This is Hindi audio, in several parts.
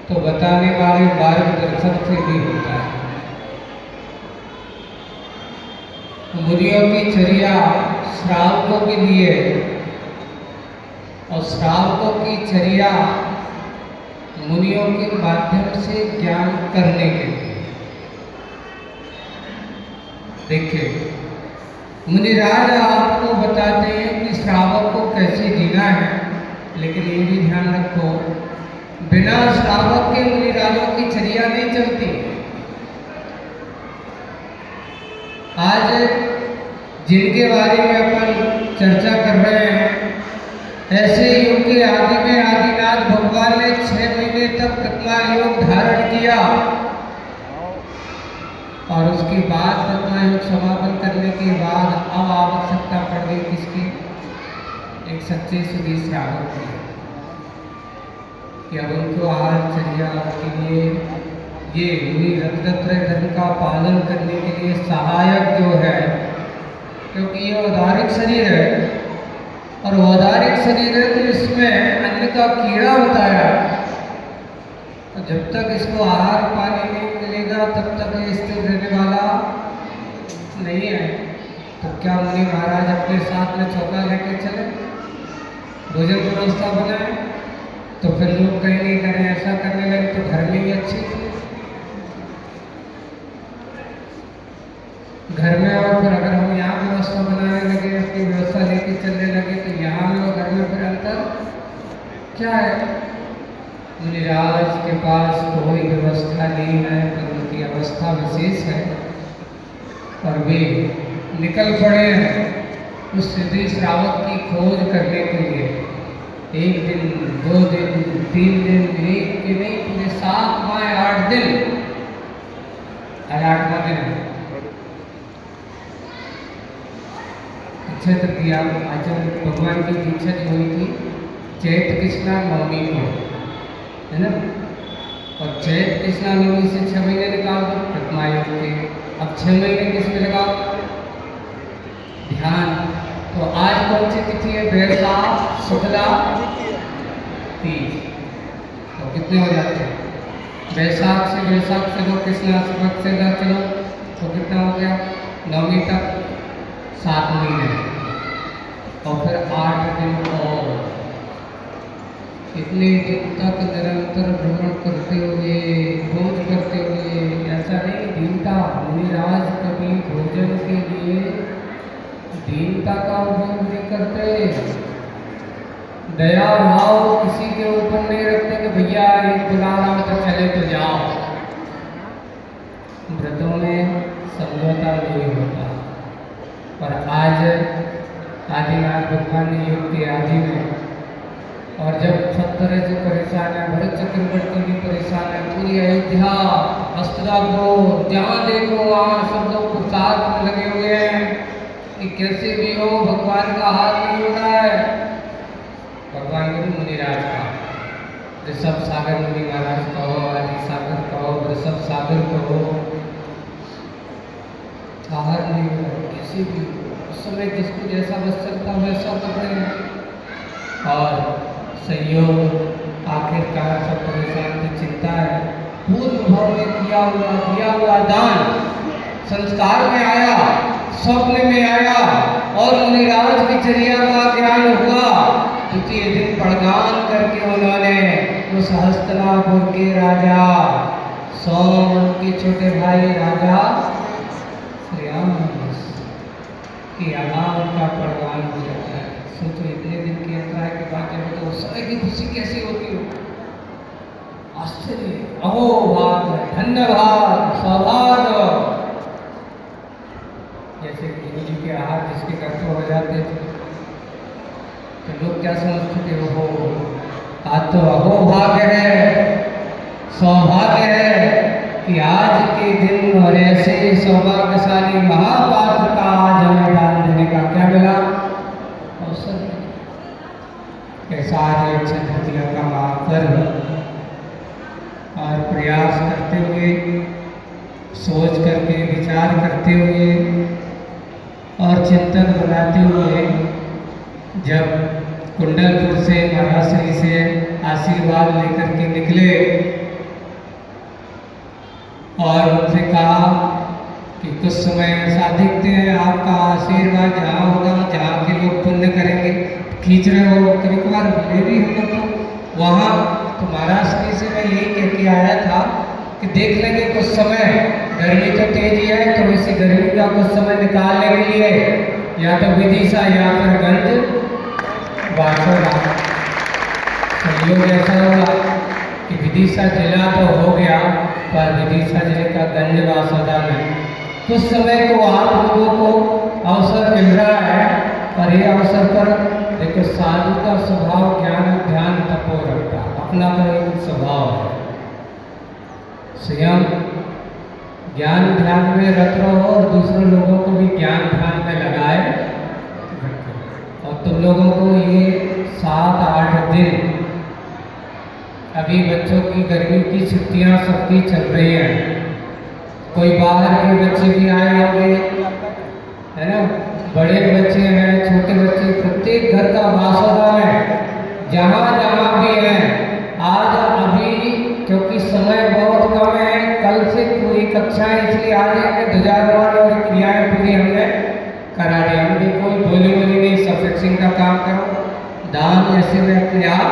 तो बताने वाले मार्गदर्शक से भी होता है। मुनियों की चर्या श्रावकों के लिए और श्रावकों की चर्या मुनियों के माध्यम से ज्ञान करने के लिए। देखिए, मुनिराज आपको बताते हैं कि श्रावक को कैसे जीना है, लेकिन ये भी ध्यान रखो, बिना श्रावक के मुनिराजों की चर्या नहीं चलती। आज जिनके बारे में अपन चर्चा कर रहे हैं, ऐसे युग के आदि में आदिनाथ भगवान ने 6 महीने तक कृत्मा योग धारण किया और उसके बाद कृत्मा योग समापन करने के बाद अब आवश्यकता पड़ गई किसकी? एक सच्चे सुधी श्रावक की, कि अब उनको आहार चर्या के लिए ये मुनि रत्नत्रय धर्म का पालन करने के लिए सहायक जो है, क्योंकि ये औदारिक शरीर है और औदारिक शरीर है तो इसमें अन्न का कीड़ा बताया, तो जब तक इसको आहार पानी नहीं मिलेगा तब तक ये स्थिर रहने वाला नहीं है। तो क्या मुनि महाराज अपने साथ में चौका लेके चले, भोजन व्यवस्था बनाए? तो फिर लोग कहेंगे करें ऐसा करने लगे तो घर में ही अच्छी थी, घर में, और फिर अगर हम यहाँ व्यवस्था बनाने लगे, अपनी व्यवस्था लेके चलने लगे तो यहाँ में और घर में फिर अंतर क्या है? मुनिराज के पास कोई व्यवस्था नहीं है, पर उनकी अवस्था विशेष है और वे निकल पड़े हैं उस सिद्धि श्रावक की खोज करने के लिए। 1 दिन, 2 दिन, 3 दिन, एक के नहीं, पूरे 7 माह 8 दिन, आज 8वां दिन है। अक्षय तृतीया आचार्य भगवान की दीक्षा जो हुई थी चैत कृष्णा नवमी को, है ना, और चैत कृष्णा नवमी से 6 महीने निकाल दो कृत्मा योग के, अब 6 महीने किस में लगाओ? ध्यान। तो आज कौन सी तिथि है? बैसाख शुक्ला तीज। तो कितने हो जाते हैं? बैसाख से लो, कृष्णा से चलो तो कितना हो गया? नवमी तक 7 महीने और फिर 8 दिन और, इतने दिन तक निरंतर भ्रमण करते हुए, खोज करते हुए, ऐसा नहीं दीनता, मुनिराज कभी भोजन के लिए दीनता का उपयोग नहीं करते, दया भाव किसी के ऊपर नहीं रखते कि भैया एक बुला रहा तो चले तो जाओ। व्रतों में समझौता नहीं होता। और आज आदिनाथ भगवान ने युग के आदि में, और जब सब तरह से परेशान है, भरत चक्रवर्ती भी परेशान है, पूरी अयोध्या, हस्तिनापुर, जहाँ देखो वहाँ सब लोग प्रसाद में लगे हुए हैं कि कैसे भी हो भगवान का हाल नहीं हो रहा है। भगवान के मुनिराज का, ऋषभ सागर मुनि महाराज कहो, आदि सागर कहो, ऋषभ सागर कहो, आहार नहीं हो रहा, किसी भी उस समय जिसको जैसा बस चलता वैसा कर रहे हैं। और संयोग आखिरकार सब परेशान की चिंता है, पूर्व भाव में दिया हुआ दान संस्कार में आया, स्वप्न में आया और मुनिराज की चर्या का ज्ञान हुआ। द्वितीय दिन प्रदान करके उन्होंने उस हस्तिनापुर के राजा सोम के छोटे भाई राजा श्रीराम की आगाम का प्रदान हो जाता है। सोचो इतने दिन की यात्रा के बाद जब तो उस समय की खुशी कैसी होती हो, आश्चर्य, अहोभाग्य, धन्यवाद, सौभाग्य। जैसे गुरु जी के आहार जिसके घर तो हो जाते थे तो लोग क्या समझते थे, वो आज तो अहोभाग्य है, सौभाग्य है कि आज के दिन और ऐसे सौभाग्यशाली महापात्र का आज हमें दान देने का क्या मिला अवसर। कैसा आज अक्षय तृतीया का महापर्व, और प्रयास करते हुए, सोच करके, विचार करते हुए और चिंतन बनाते हुए जब कुंडलपुर से महाराष्ट्र से आशीर्वाद लेकर के निकले और उनसे कहा कि कुछ समय ऐसा देखते हैं आपका आशीर्वाद जहाँ होगा, जहाँ के लोग पुण्य करेंगे, खींच रहे हो, कभी कभार मिले भी हम लोग को वहाँ। तो महाराज श्री से मैं यही कह के आया था कि देख लेंगे कुछ समय, गर्मी तो तेज ही है, तो इसी गर्मी का कुछ समय निकालने के लिए या तो विदिशा या फिर गंज वासोदा सहयोग ऐसा होगा कि विदिशा जिला तो हो गया, पर विदिशा जिले का गंज वासोदा में कुछ समय को आप लोगों को अवसर मिल रहा है। और ये अवसर पर देखो, साधु का स्वभाव ज्ञान ध्यान तपो रखता, अपना तो एक स्वभाव है, स्वयं ज्ञान ध्यान में रत रहो और दूसरे लोगों को भी ज्ञान ध्यान में लगाए रखो। और तुम लोगों को ये 7-8 दिन, अभी बच्चों की गर्मी की छुट्टियां सबकी चल रही हैं, कोई बाहर के बच्चे भी आए होंगे, है ना, बड़े बच्चे हैं, छोटे बच्चे, प्रत्येक घर का वासोदा है, जहाँ जहाँ भी है। आज अभी क्योंकि समय बहुत कम है, कल से पूरी कक्षाएं इसलिए आ रही है कि ध्वजारोहण और क्रियाएं पूरी हमने करा दी। हमने कोई बोली नहीं, सब फिक्सिंग का काम करो, दान ऐसे में अपने आप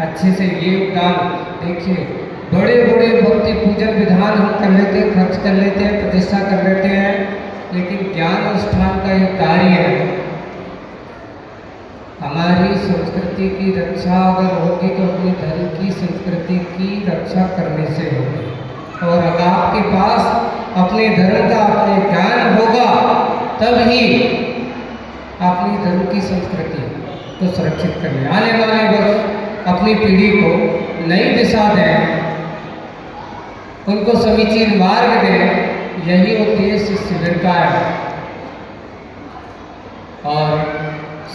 अच्छे से ये दान देखिए, बड़े बड़े भक्ति पूजन विधान हम कर लेते हैं, खर्च कर लेते हैं, प्रतिष्ठा कर लेते हैं, लेकिन ज्ञान अनुष्ठान का एक कार्य है। हमारी संस्कृति की रक्षा अगर होगी तो अपने धर्म की संस्कृति की रक्षा करने से होगी। और अगर आपके पास अपने धर्म का अपने ज्ञान होगा, तब ही अपनी धर्म की संस्कृति को सुरक्षित करने, आने वाले वर्ष अपनी पीढ़ी को नई दिशा दें, उनको समीचीन मार्ग दें, यही उद्देश्य शिविर का है। और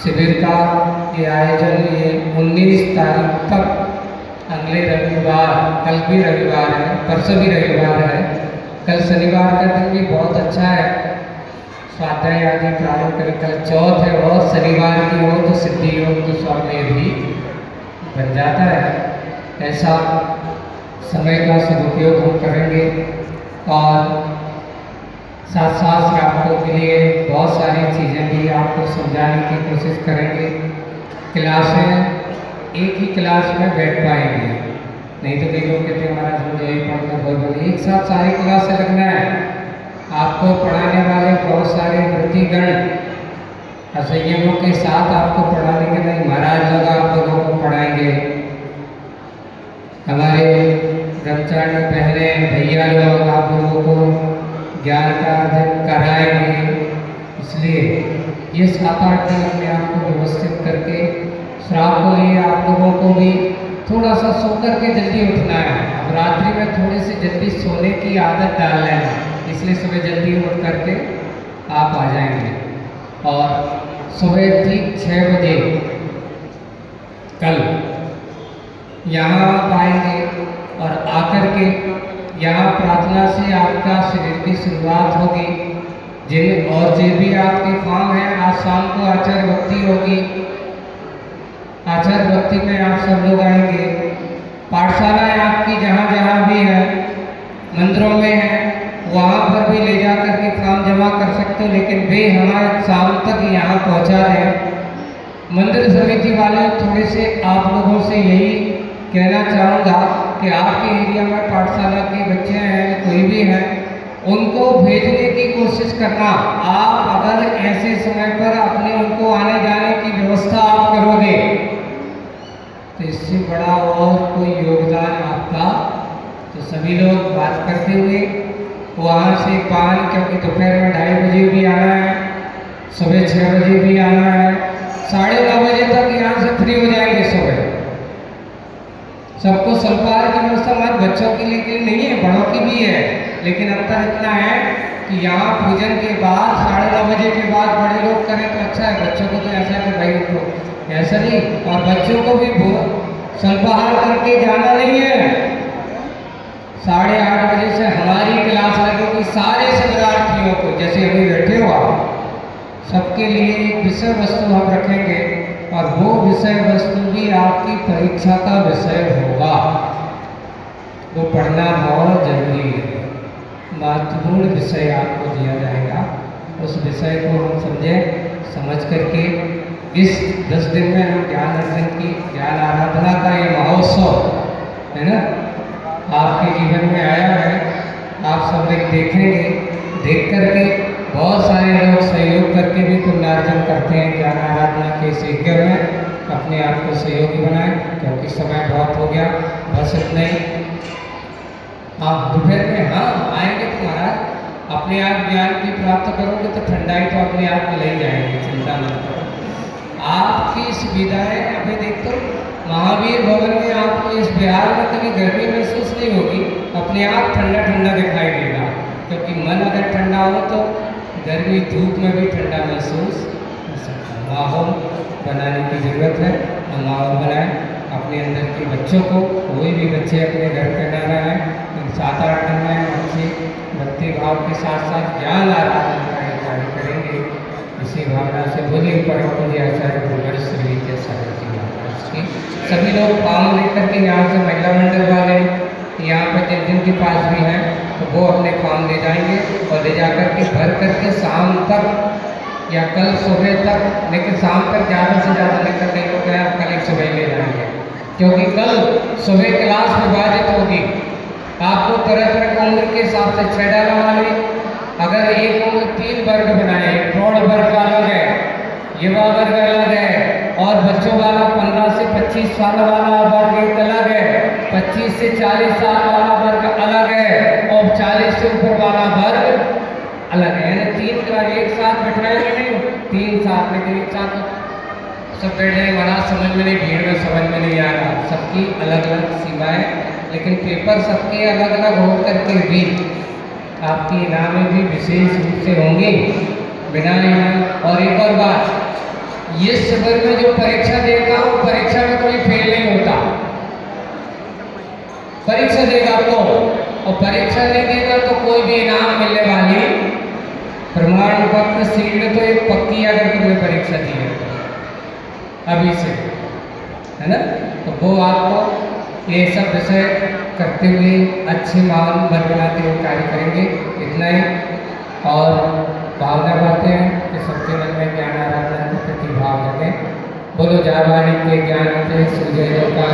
शिविर का ये आयोजन ये 19 तारीख तक, अगले रविवार, कल भी रविवार है, परसों भी रविवार है, कल शनिवार का दिन भी बहुत अच्छा है, स्वाध्याय आदि प्रारंभ करें, कल चौथ है और शनिवार की हो तो सिद्धि योग तो स्वामी भी बन जाता है। ऐसा समय का सदुपयोग हम करेंगे और साथ साथ आपको के लिए बहुत सारी चीज़ें भी आपको समझाने की कोशिश करेंगे। क्लासें एक ही क्लास में बैठ पाएंगे, नहीं तो कई लोग कहते हैं हमारा जो यही पढ़ना बहुत, एक साथ सारी क्लास से लगना है। आपको पढ़ाने वाले बहुत सारे वृत्तिगण असंयमों के साथ आपको पढ़ाने के नहीं, महाराज लोग आप लोगों को पढ़ाएंगे, हमारे ब्रह्मचारी पहले भैया लोग आप लोगों को ज्ञान का अर्जन कराएंगे। इसलिए ये 7-8 दिन अपने आप को व्यवस्थित करके, श्राप को लिए आप लोगों को भी थोड़ा सा सो करके जल्दी उठना है। अब रात्रि में थोड़ी सी जल्दी सोने की आदत डाल लेना, इसलिए सुबह जल्दी उठ करके आप आ जाएंगे। और सुबह ठीक 6 बजे कल यहाँ आप आएंगे और आकर के यहाँ प्रार्थना से आपका शिविर की शुरुआत होगी। जिन और जो भी आपके फॉर्म हैं, आज शाम को आचार्य भक्ति होगी, आचार्य भक्ति में आप सब लोग आएंगे। पाठशालाएँ आपकी जहाँ जहाँ भी है, मंदिरों में है, वहाँ पर भी ले जा कर के फॉर्म जमा कर सकते हो, लेकिन वे हमारे शाम तक यहाँ पहुँचा दें। मंदिर समिति वाले थोड़े से आप लोगों से यही कहना चाहूँगा कि आपके एरिया में पाठशाला के बच्चे हैं, कोई भी हैं, उनको भेजने की कोशिश करना। आप अगर ऐसे समय पर अपने उनको आने जाने की व्यवस्था आप करोगे तो इससे बड़ा और कोई योगदान आपका। तो सभी लोग बात करते हुए वहाँ से 5, क्योंकि दोपहर में 2:30 बजे भी आना है, सुबह 6 बजे भी आना है, 9:30 बजे तक यहाँ से फ्री हो जाएंगे। सुबह सबको स्वल्पाहार की व्यवस्था हमारे बच्चों के लिए नहीं है, बड़ों की भी है, लेकिन अंतर इतना है कि यहाँ पूजन के बाद 9:30 बजे के बाद बड़े लोग करें तो अच्छा है। बच्चों को तो ऐसा है कि भाई उनको ऐसा नहीं, और बच्चों को भी स्वल्पाहार करके जाना नहीं है। 8:30 बजे से हमारी क्लास लगेगी सारे शरणार्थियों को, जैसे अभी बैठे हो आप, सबके लिए एक विषय वस्तु हम रखेंगे और वो विषय वस्तु भी आपकी परीक्षा का विषय होगा। वो पढ़ना बहुत जरूरी है। महत्वपूर्ण विषय आपको दिया जाएगा। उस विषय को हम समझें, समझ करके इस 10 दिन में हम ज्ञान अर्जन की, ज्ञान आराधना का ये महोत्सव है ना, आपके जीवन में आया है। आप सब लोग देखेंगे, देख करके बहुत सारे लोग सहयोग करके भी पुण्यार्जन करते हैं ज्ञान आराधना के इस यज्ञ में। अपने आप को सहयोगी बनाएं, क्योंकि समय बहुत हो गया। बस इतना ही। आप दोपहर में हाँ आएंगे तो महाराज अपने आप ज्ञान की प्राप्त करोगे तो ठंडाई तो अपने आप में ले जाएंगे, चिंता मत करो। आपकी सुविधाएं अभी देखो, महावीर भवन में आपको इस बिहार में कभी गर्मी महसूस नहीं होगी, अपने आप ठंडा ठंडा दिखाई देगा। क्योंकि मन अगर ठंडा हो तो गर्मी धूप में भी ठंडा महसूस हो सकता है। माहौल बनाने की ज़रूरत है, हम माहौल बनाएं। अपने अंदर के बच्चों को, कोई भी बच्चे अपने घर पे न रहें, 7-8 दिन में बच्चे भक्ति भाव के साथ साथ ज्ञान आराधना का ये कार्य करेंगे। इसी भावना से बोलिए परम पूज्य आचार्य गुरुवर श्री विद्यासागर जी महाराज की। सभी लोग काम लेकर के यहाँ से महिला मंडल वाले यहाँ पर जिनके पास भी हैं तो वो अपने काम ले जाएंगे और ले जाकर के भर करके शाम तक या कल सुबह तक, लेकिन शाम तक ज़्यादा से ज़्यादा लेकर नहीं हो गया, कल एक सुबह ले जाएंगे। क्योंकि कल सुबह क्लास विभाजित होगी। आपको तरह तरह का उम्र के हिसाब से 6 डाला वाले, अगर एक उम्र 3 वर्ग बनाए, प्रौढ़ वर्ग का अलग है, युवा वर्ग अलग है, और बच्चों वाला 15 से 25 साल वाला वर्ग एक अलग है, 25 से 40 साल वाला वर्ग अलग है, और 40 से ऊपर वाला वर्ग अलग है। यानी 3 क्लास एक साथ बैठाएंगे नहीं, 3 साथ, लेकिन एक साथ सब बैठ जाएंगे। महाराज समझ में नहीं, भीड़ में समझ में नहीं आ रहा, सबकी अलग अलग सीमाएँ, लेकिन पेपर सबके अलग अलग हो करके भी आपकी इनामें भी विशेष रूप से होंगी, बिना इनाम। और एक और बात, ये शिविर में जो परीक्षा देगा वो परीक्षा में कोई फेल नहीं होता। परीक्षा देगा तो, और परीक्षा नहीं देगा तो कोई भी इनाम मिलने वाली प्रमाण पत्र सीट तो एक पक्की, अगर तुमने परीक्षा दी है अभी से, है ना, तो वो आपको ये सब विषय करते हुए अच्छे माहौल बनाते हुए कार्य करेंगे। इतना ही। और भावना बातें हैं कि सबके मन में ज्ञान आराधना के प्रति भाव जगे। बोलो जाबानी के ज्ञान के सूर्य का